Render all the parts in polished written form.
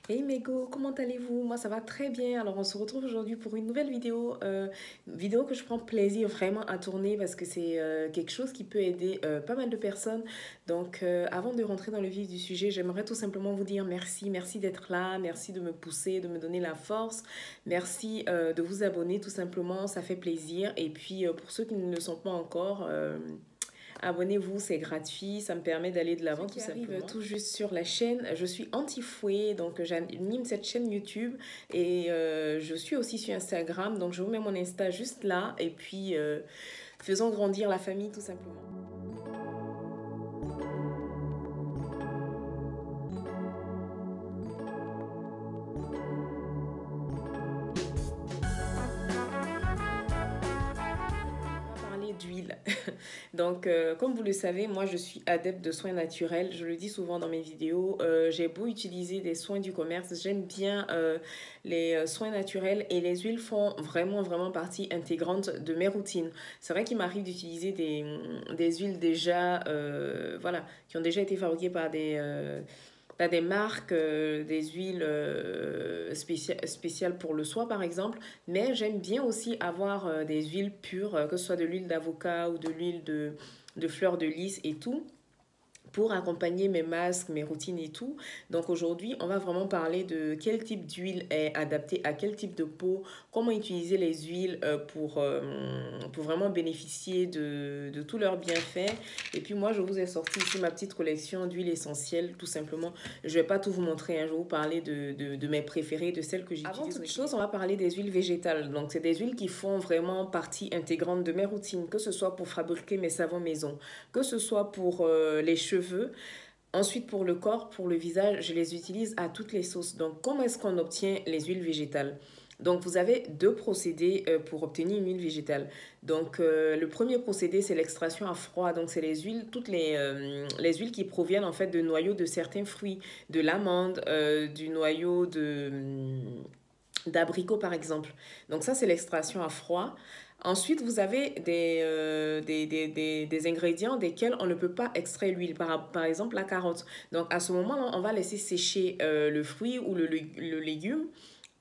Hey Mego, comment allez-vous? Moi ça va très bien. Alors on se retrouve aujourd'hui pour une nouvelle vidéo, vidéo que je prends plaisir vraiment à tourner parce que c'est quelque chose qui peut aider pas mal de personnes. Donc avant de rentrer dans le vif du sujet, j'aimerais tout simplement vous dire merci, merci d'être là, merci de me pousser, de me donner la force, merci de vous abonner tout simplement, ça fait plaisir. Et puis pour ceux qui ne le sont pas encore, abonnez-vous, c'est gratuit, ça me permet d'aller de l'avant tout simplement. Arrive tout juste sur la chaîne, je suis Anti-Fouet, donc j'anime cette chaîne YouTube et je suis aussi sur Instagram, donc je vous mets mon Insta juste là et puis faisons grandir la famille tout simplement. Parler d'huile. Donc, comme vous le savez, moi, je suis adepte de soins naturels. Je le dis souvent dans mes vidéos. J'ai beau utiliser des soins du commerce, j'aime bien les soins naturels et les huiles font vraiment, vraiment partie intégrante de mes routines. C'est vrai qu'il m'arrive d'utiliser des huiles déjà, voilà, qui ont déjà été fabriquées par T'as des marques, des huiles spéciales pour le soin par exemple, mais j'aime bien aussi avoir des huiles pures, que ce soit de l'huile d'avocat ou de l'huile de fleur de lys et tout pour accompagner mes masques, mes routines et tout. Donc aujourd'hui, on va vraiment parler de quel type d'huile est adapté à quel type de peau, comment utiliser les huiles pour vraiment bénéficier de tous leurs bienfaits. Et puis moi, je vous ai sorti ici ma petite collection d'huiles essentielles, tout simplement. Je ne vais pas tout vous montrer, hein. Je vais vous parler de mes préférées, de celles que j'utilise. Avant toute chose, on va parler des huiles végétales. Donc c'est des huiles qui font vraiment partie intégrante de mes routines, que ce soit pour fabriquer mes savons maison, que ce soit pour les cheveux. Ensuite, pour le corps, pour le visage, je les utilise à toutes les sauces. Donc, comment est-ce qu'on obtient les huiles végétales? Donc, vous avez deux procédés pour obtenir une huile végétale. Donc, le premier procédé, c'est l'extraction à froid. Donc, c'est les huiles, toutes les huiles qui proviennent en fait de noyaux de certains fruits, de l'amande, du noyau d'abricot par exemple. Donc ça, c'est l'extraction à froid. Ensuite, vous avez des ingrédients desquels on ne peut pas extraire l'huile, par exemple la carotte. Donc à ce moment-là, on va laisser sécher le fruit ou le légume.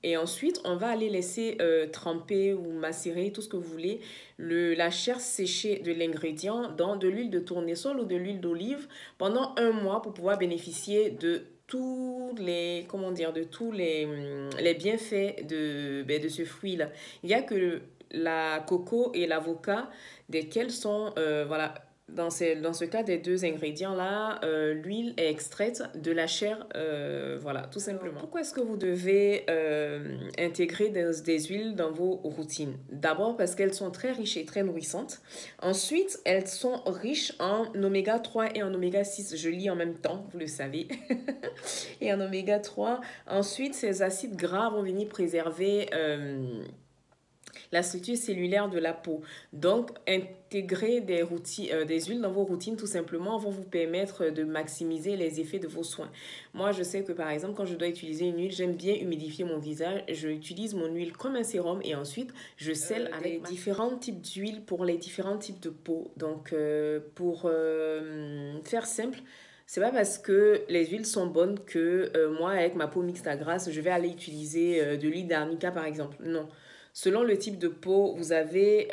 Et ensuite, on va aller laisser tremper ou macérer, tout ce que vous voulez, la chair séchée de l'ingrédient dans de l'huile de tournesol ou de l'huile d'olive pendant un mois pour pouvoir bénéficier de tous les, comment dire, de tous les bienfaits de ce fruit-là. Il n'y a que la coco et l'avocat desquels sont, voilà, dans ce cas des deux ingrédients-là, l'huile est extraite de la chair, voilà, tout simplement. Alors, pourquoi est-ce que vous devez intégrer des huiles dans vos routines? D'abord parce qu'elles sont très riches et très nourrissantes. Ensuite, elles sont riches en oméga 3 et en oméga 6. Je lis en même temps, vous le savez. Et en oméga 3. Ensuite, ces acides gras vont venir préserver la structure cellulaire de la peau. Donc, intégrer des huiles dans vos routines, tout simplement, vont vous permettre de maximiser les effets de vos soins. Moi, je sais que, par exemple, quand je dois utiliser une huile, j'aime bien humidifier mon visage. Je utilise mon huile comme un sérum et ensuite, je scelle avec différents types d'huile pour les différents types de peau. Donc, pour faire simple, c'est pas parce que les huiles sont bonnes que moi, avec ma peau mixte à grasse, je vais aller utiliser de l'huile d'arnica, par exemple. Non. Selon le type de peau, vous avez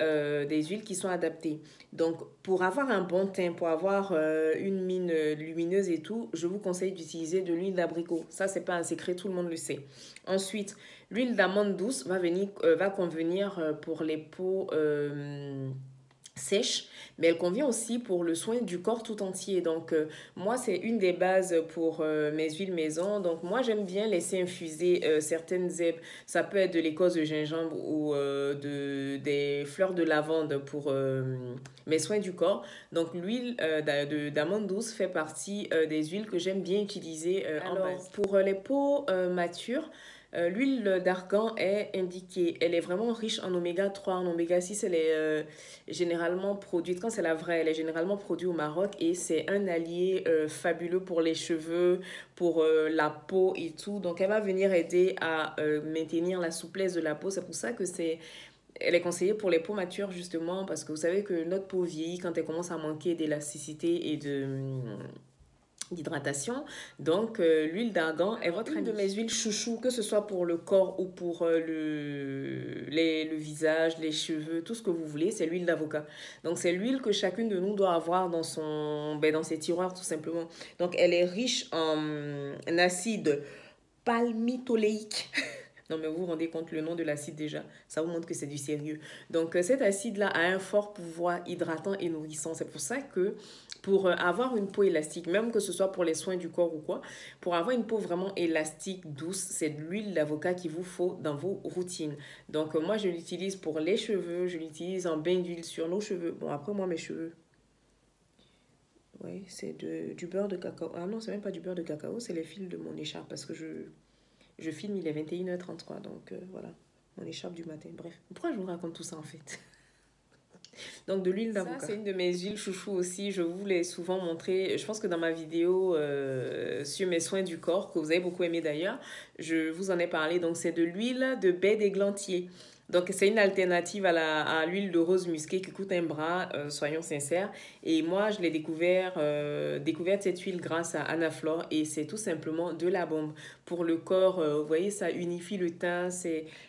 des huiles qui sont adaptées. Donc, pour avoir un bon teint, pour avoir une mine lumineuse et tout, je vous conseille d'utiliser de l'huile d'abricot. Ça, c'est pas un secret, tout le monde le sait. Ensuite, l'huile d'amande douce va convenir pour les peaux sèches, mais elle convient aussi pour le soin du corps tout entier. Donc, moi, c'est une des bases pour mes huiles maison. Donc, moi, j'aime bien laisser infuser certaines herbes. Ça peut être de l'écorce de gingembre ou des fleurs de lavande pour mes soins du corps. Donc, l'huile d'amande douce fait partie des huiles que j'aime bien utiliser en base. Pour les peaux matures, l'huile d'argan est indiquée. Elle est vraiment riche en oméga 3, en oméga 6. Elle est généralement produite, quand c'est la vraie, elle est généralement produite au Maroc et c'est un allié fabuleux pour les cheveux, pour la peau et tout. Donc, elle va venir aider à maintenir la souplesse de la peau. C'est pour ça que elle est conseillée pour les peaux matures justement parce que vous savez que notre peau vieillit quand elle commence à manquer d'élasticité d'hydratation. Donc, l'huile d'argan est votre amie. Une de mes huiles chouchou, que ce soit pour le corps ou pour le visage, les cheveux, tout ce que vous voulez, c'est l'huile d'avocat. Donc, c'est l'huile que chacune de nous doit avoir dans ses tiroirs, tout simplement. Donc, elle est riche en acide palmitoléique. Non, mais vous vous rendez compte le nom de l'acide déjà. Ça vous montre que c'est du sérieux. Donc, cet acide-là a un fort pouvoir hydratant et nourrissant. C'est pour ça que pour avoir une peau élastique, même que ce soit pour les soins du corps ou quoi, pour avoir une peau vraiment élastique, douce, c'est de l'huile d'avocat qu'il vous faut dans vos routines. Donc, moi, je l'utilise pour les cheveux. Je l'utilise en bain d'huile sur nos cheveux. Bon, après, moi, mes cheveux, oui, c'est du beurre de cacao. Ah non, c'est même pas du beurre de cacao, c'est les fils de mon écharpe parce que je filme, il est 21h33, donc voilà, mon écharpe du matin. Bref, pourquoi je vous raconte tout ça en fait? Donc de l'huile d'avocat. Ça, c'est une de mes huiles chouchou aussi. Je vous l'ai souvent montré. Je pense que dans ma vidéo sur mes soins du corps, que vous avez beaucoup aimé d'ailleurs, je vous en ai parlé. Donc c'est de l'huile de baie d'églantier. Donc c'est une alternative à l'huile de rose musquée qui coûte un bras, soyons sincères. Et moi, je l'ai découverte cette huile grâce à Anna Flore et c'est tout simplement de la bombe. Pour le corps, vous voyez, ça unifie le teint,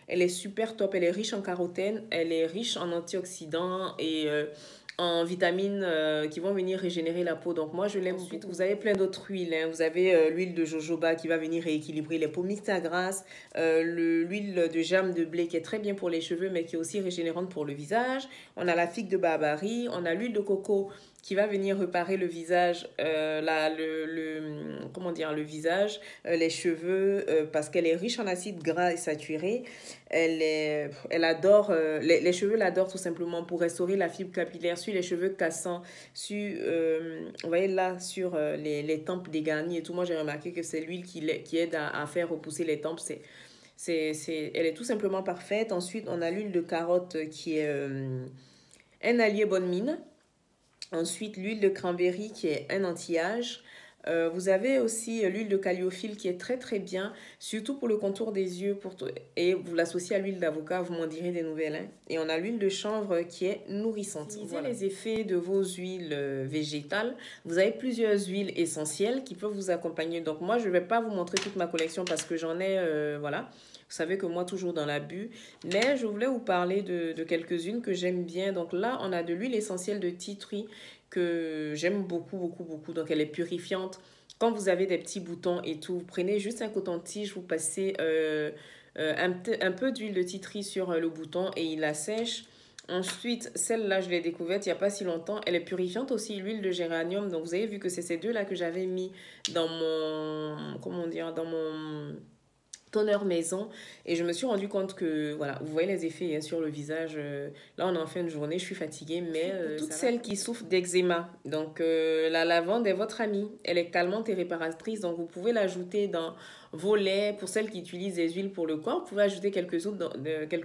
elle est super top, elle est riche en carotène, elle est riche en antioxydants et en vitamines qui vont venir régénérer la peau. Donc moi, je l'aime. Ensuite, vous avez plein d'autres huiles. Hein. Vous avez l'huile de jojoba qui va venir rééquilibrer les peaux mixtes à grasse, l'huile de germe de blé qui est très bien pour les cheveux, mais qui est aussi régénérante pour le visage. On a la figue de barbarie, on a l'huile de coco qui va venir réparer le visage, comment dire, le visage, les cheveux, parce qu'elle est riche en acides gras et saturés. Elle adore, les cheveux l'adorent tout simplement pour restaurer la fibre capillaire sur les cheveux cassants, vous voyez là, sur les tempes dégarnies et tout. Moi, j'ai remarqué que c'est l'huile qui aide à faire repousser les tempes. Elle est tout simplement parfaite. Ensuite, on a l'huile de carotte qui est un allié bonne mine. Ensuite, l'huile de cranberry qui est un anti-âge. Vous avez aussi l'huile de calliophile qui est très très bien, surtout pour le contour des yeux. Et vous l'associez à l'huile d'avocat, vous m'en direz des nouvelles. Hein. Et on a l'huile de chanvre qui est nourrissante. Voilà les effets de vos huiles végétales. Vous avez plusieurs huiles essentielles qui peuvent vous accompagner. Donc moi, je ne vais pas vous montrer toute ma collection parce que j'en ai, voilà. Vous savez que moi, toujours dans l'abus. Mais je voulais vous parler de quelques-unes que j'aime bien. Donc là, on a de l'huile essentielle de tea tree que j'aime beaucoup, beaucoup, beaucoup. Donc, elle est purifiante. Quand vous avez des petits boutons et tout, vous prenez juste un coton-tige, vous passez un peu d'huile de tea tree sur le bouton et il la sèche. Ensuite, celle-là, je l'ai découverte il n'y a pas si longtemps. Elle est purifiante aussi, l'huile de géranium. Donc, vous avez vu que c'est ces deux-là que j'avais mis dans mon, comment dire, dans mon toner maison et je me suis rendu compte que voilà, vous voyez les effets hein, sur le visage. Là on est en fin de journée, je suis fatiguée, mais pour toutes celles qui souffrent d'eczéma, donc la lavande est votre amie, elle est calmante et réparatrice, donc vous pouvez l'ajouter dans vos laits. Pour celles qui utilisent des huiles pour le corps, vous pouvez ajouter quelques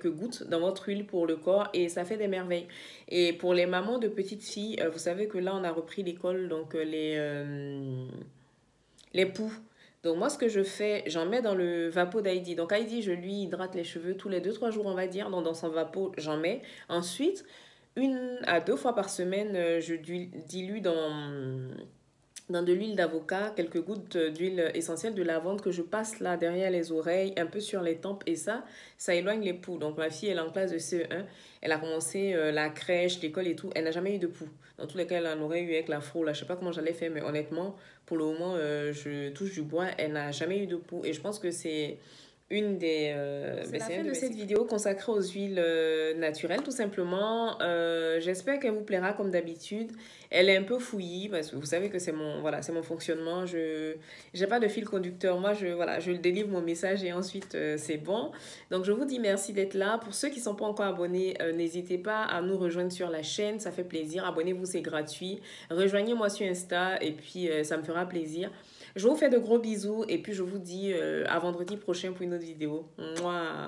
gouttes dans votre huile pour le corps et ça fait des merveilles. Et pour les mamans de petites filles, vous savez que là on a repris l'école, donc les poux. Donc moi, ce que je fais, j'en mets dans le vapeau d'Heidi. Donc Heidi, je lui hydrate les cheveux tous les 2-3 jours, on va dire. Donc dans son vapeau, j'en mets. Ensuite, 1 à 2 fois par semaine, je dilue dans de l'huile d'avocat, quelques gouttes d'huile essentielle de lavande que je passe là derrière les oreilles, un peu sur les tempes et ça éloigne les poux. Donc ma fille, elle est en classe de CE1, elle a commencé la crèche, l'école et tout, elle n'a jamais eu de poux. Dans tous les cas, elle en aurait eu avec l'afro, là, je sais pas comment j'allais faire, mais honnêtement, pour le moment, je touche du bois, elle n'a jamais eu de poux et je pense que c'est une des... c'est la fin de cette vidéo consacrée aux huiles naturelles, tout simplement. J'espère qu'elle vous plaira comme d'habitude. Elle est un peu fouillie parce que vous savez que c'est mon fonctionnement. J'ai pas de fil conducteur. Moi, je délivre mon message et ensuite, c'est bon. Donc, je vous dis merci d'être là. Pour ceux qui ne sont pas encore abonnés, n'hésitez pas à nous rejoindre sur la chaîne. Ça fait plaisir. Abonnez-vous, c'est gratuit. Rejoignez-moi sur Insta et puis, ça me fera plaisir. Je vous fais de gros bisous et puis je vous dis à vendredi prochain pour une autre vidéo. Mouah.